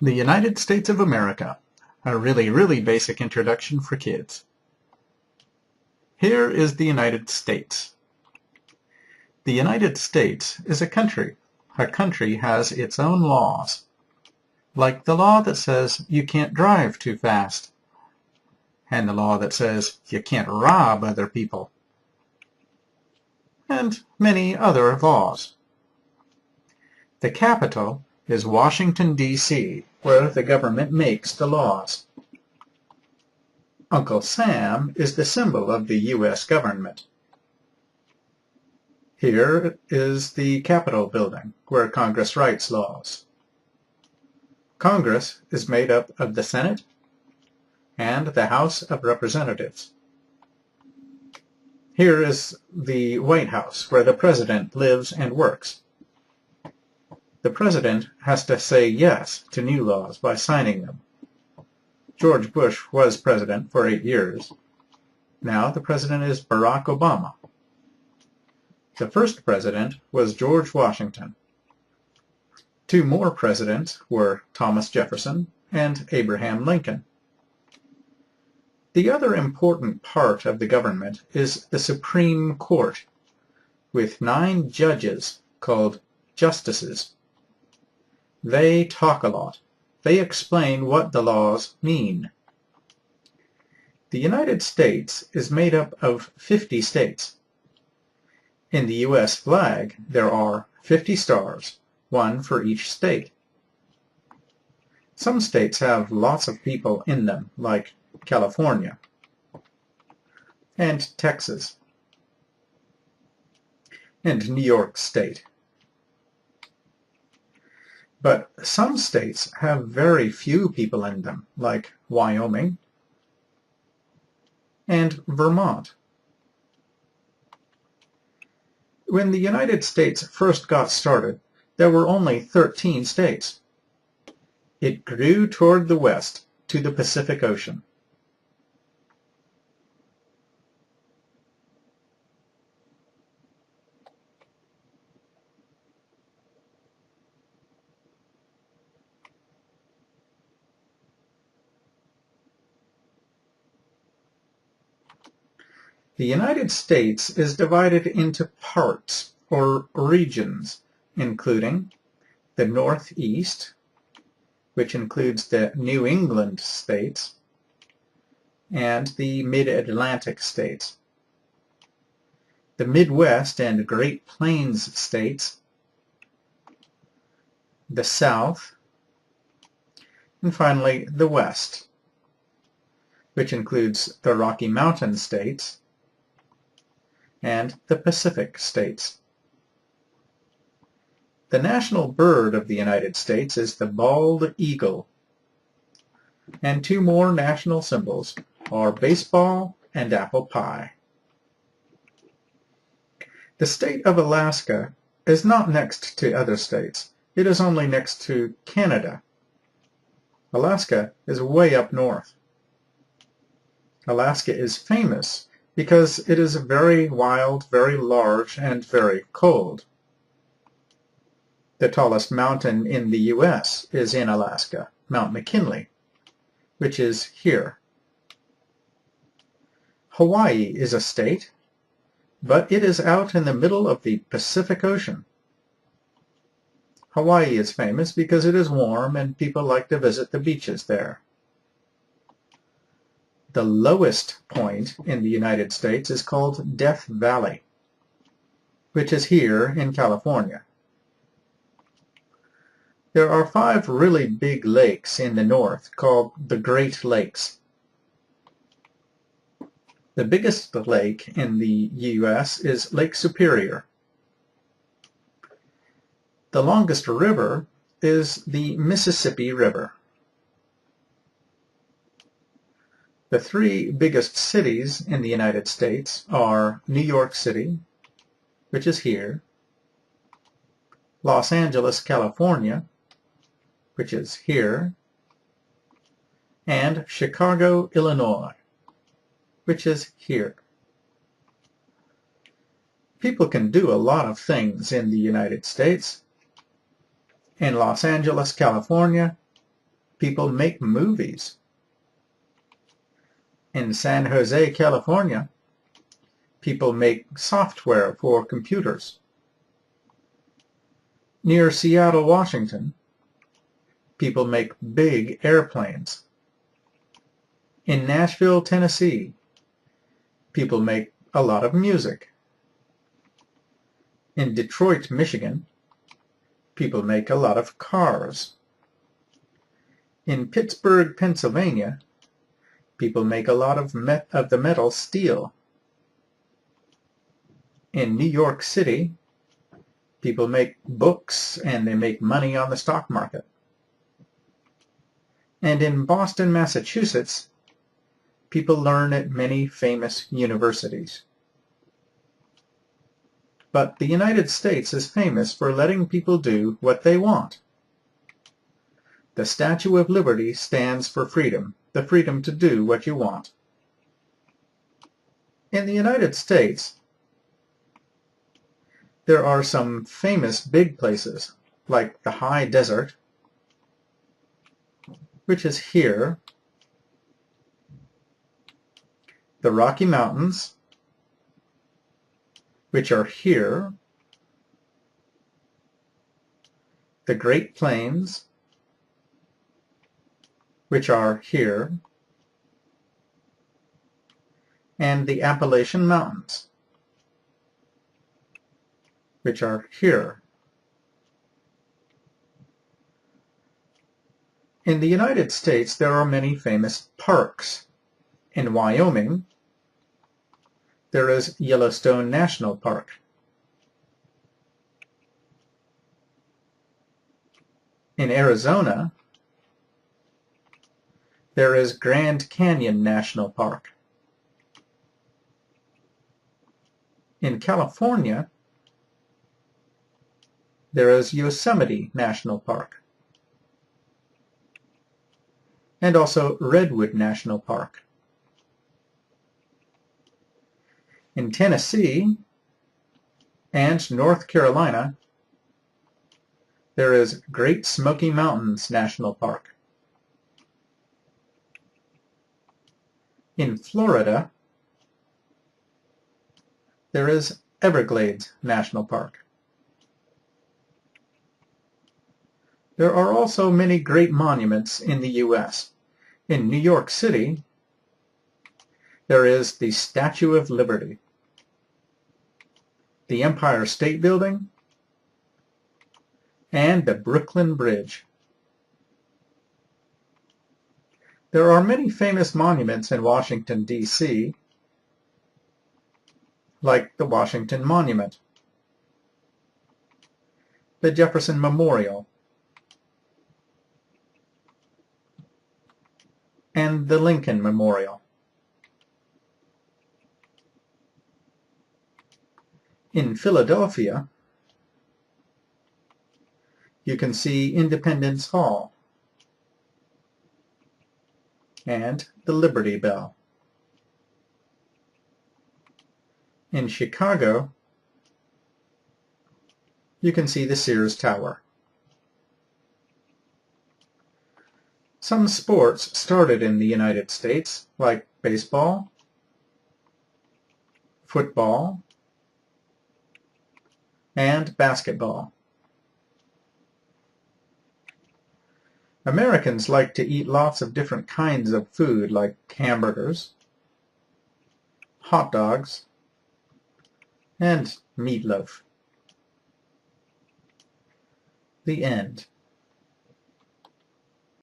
The United States of America, a really basic introduction for kids. Here is the United States. The United States is a country. A country has its own laws, like the law that says you can't drive too fast, and the law that says you can't rob other people, and many other laws. The capital is Washington, D.C., where the government makes the laws. Uncle Sam is the symbol of the U.S. government. Here is the Capitol building, where Congress writes laws. Congress is made up of the Senate and the House of Representatives. Here is the White House, where the President lives and works. The President has to say yes to new laws by signing them. George Bush was President for 8 years. Now the President is Barack Obama. The first President was George Washington. 2 more Presidents were Thomas Jefferson and Abraham Lincoln. The other important part of the government is the Supreme Court, with 9 judges called justices. They talk a lot. They explain what the laws mean. The United States is made up of 50 states. In the U.S. flag, there are 50 stars, 1 for each state. Some states have lots of people in them, like California and Texas and New York State. But some states have very few people in them, like Wyoming and Vermont. When the United States first got started, there were only 13 states. It grew toward the west to the Pacific Ocean. The United States is divided into parts, or regions, including the Northeast, which includes the New England states, and the Mid-Atlantic states, the Midwest and Great Plains states, the South, and finally the West, which includes the Rocky Mountain states and the Pacific states. The national bird of the United States is the bald eagle, and 2 more national symbols are baseball and apple pie. The state of Alaska is not next to other states. It is only next to Canada. Alaska is way up north. Alaska is famous because it is very wild, very large, and very cold. The tallest mountain in the U.S. is in Alaska, Mount McKinley, which is here. Hawaii is a state, but it is out in the middle of the Pacific Ocean. Hawaii is famous because it is warm and people like to visit the beaches there. The lowest point in the United States is called Death Valley, which is here in California. There are 5 really big lakes in the north called the Great Lakes. The biggest lake in the U.S. is Lake Superior. The longest river is the Mississippi River. The 3 biggest cities in the United States are New York City, which is here, Los Angeles, California, which is here, and Chicago, Illinois, which is here. People can do a lot of things in the United States. In Los Angeles, California, People make movies. In San Jose, California, people make software for computers. Near Seattle, Washington, people make big airplanes. In Nashville, Tennessee, people make a lot of music. In Detroit, Michigan, people make a lot of cars. In Pittsburgh, Pennsylvania, people make a lot of the metal steel. In New York City, people make books and they make money on the stock market. And in Boston, Massachusetts, people learn at many famous universities. But the United States is famous for letting people do what they want. The Statue of Liberty stands for freedom, the freedom to do what you want. In the United States, there are some famous big places, like the high desert, which is here, the Rocky Mountains, which are here, the Great Plains, which are here, and the Appalachian Mountains, which are here. In the United States, there are many famous parks. In Wyoming, there is Yellowstone National Park. In Arizona, there is Grand Canyon National Park. In California, there is Yosemite National Park, and also Redwood National Park. In Tennessee and North Carolina, there is Great Smoky Mountains National Park. In Florida, there is Everglades National Park. There are also many great monuments in the U.S. In New York City, there is the Statue of Liberty, the Empire State Building, and the Brooklyn Bridge. There are many famous monuments in Washington, D.C., like the Washington Monument, the Jefferson Memorial, and the Lincoln Memorial. In Philadelphia, you can see Independence Hall and the Liberty Bell. In Chicago, you can see the Sears Tower. Some sports started in the United States, like baseball, football, and basketball. Americans like to eat lots of different kinds of food, like hamburgers, hot dogs, and meatloaf. The end.